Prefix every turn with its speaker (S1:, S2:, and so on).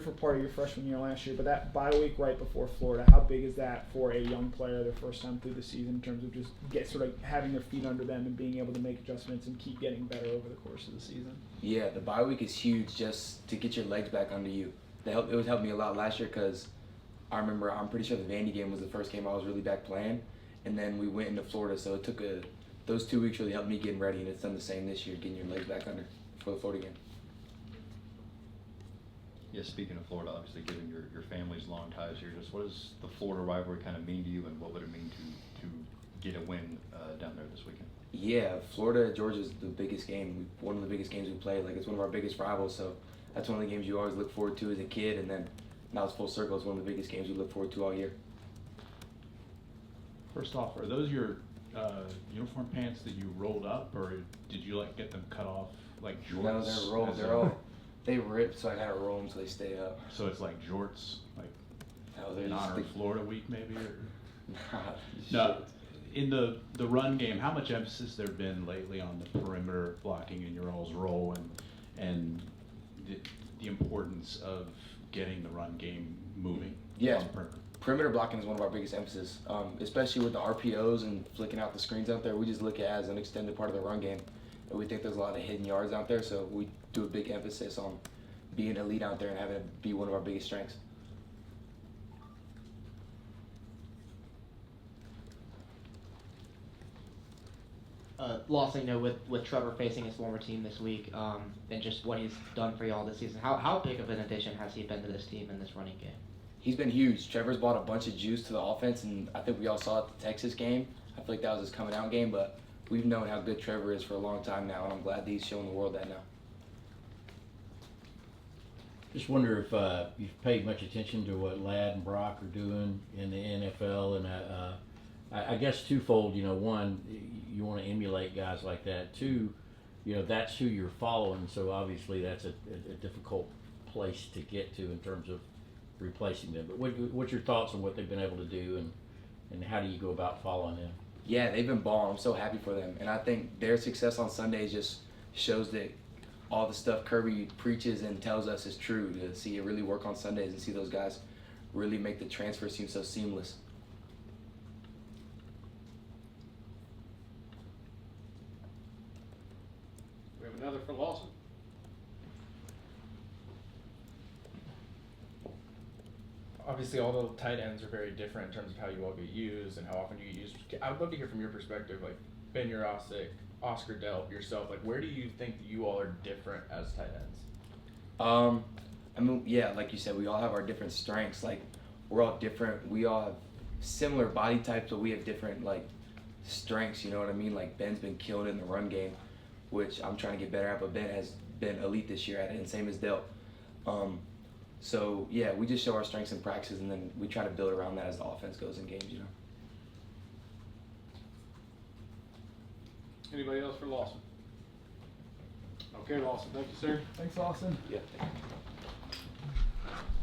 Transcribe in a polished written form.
S1: for part of your freshman year last year, but that bye week right before Florida, how big is that for a young player their first time through the season in terms of just sort of having their feet under them and being able to make adjustments and keep getting better over the course of the season?
S2: Yeah, the bye week is huge just to get your legs back under you. It would help me a lot last year because I'm pretty sure the Vandy game was the first game I was really back playing, and then we went into Florida, so it took those 2 weeks really helped me getting ready, and it's done the same this year, getting your legs back under for the Florida game.
S3: Yeah, speaking of Florida, obviously given your family's long ties here, just what does the Florida rivalry kind of mean to you, and what would it mean to get a win down there this weekend?
S2: Yeah, Florida Georgia is the biggest game. One of the biggest games we played. Like, it's one of our biggest rivals, so that's one of the games you always look forward to as a kid, and then now it's full circle. It's one of the biggest games we look forward to all year.
S4: First off, are those your uniform pants that you rolled up, or did you get them cut off like jorts?
S2: No, they're rolled. They rip, so I gotta roll them so they stay up.
S4: So it's like jorts, like
S2: No, they're
S4: in
S2: just
S4: honor of Florida Week, maybe? Or?
S2: No.
S4: In the run game, how much emphasis there been lately on the perimeter blocking in your all's role, and the importance of getting the run game moving?
S2: Yeah.
S4: On the perimeter?
S2: Perimeter blocking is one of our biggest emphasis, especially with the RPOs and flicking out the screens out there. We just look at it as an extended part of the run game. And we think there's a lot of hidden yards out there, so we do a big emphasis on being elite out there and having it be one of our biggest strengths.
S5: Lawson, with Trevor facing his former team this week, and just what he's done for y'all this season, how big of an addition has he been to this team in this running game?
S2: He's been huge. Trevor's brought a bunch of juice to the offense, and I think we all saw it at the Texas game. I feel like that was his coming out game, but we've known how good Trevor is for a long time now, and I'm glad that he's showing the world that now.
S6: Just wonder if you've paid much attention to what Ladd and Brock are doing in the NFL, and I guess twofold. One, you want to emulate guys like that. Two, that's who you're following, so obviously that's a difficult place to get to in terms of replacing them. But what's your thoughts on what they've been able to do, and how do you go about following them?
S2: Yeah, they've been balling. I'm so happy for them. And I think their success on Sundays just shows that all the stuff Kirby preaches and tells us is true. To see it really work on Sundays and see those guys really make the transfer seem so seamless.
S7: We have another for Lawson.
S8: Obviously, all the tight ends are very different in terms of how you all get used and how often you get used. I would love to hear from your perspective, like Ben Urosic, Oscar Delp, yourself. Like, where do you think that you all are different as tight ends?
S2: I mean, yeah, like you said, we all have our different strengths. Like, we're all different. We all have similar body types, but we have different strengths. You know what I mean? Like, Ben's been killing it in the run game, which I'm trying to get better at. But Ben has been elite this year at it, and same as Delp. So, yeah, we just show our strengths in practices, and then we try to build around that as the offense goes in games,
S7: Anybody else for Lawson? Okay, Lawson. Thank you, sir.
S1: Thanks, Lawson.
S2: Yeah.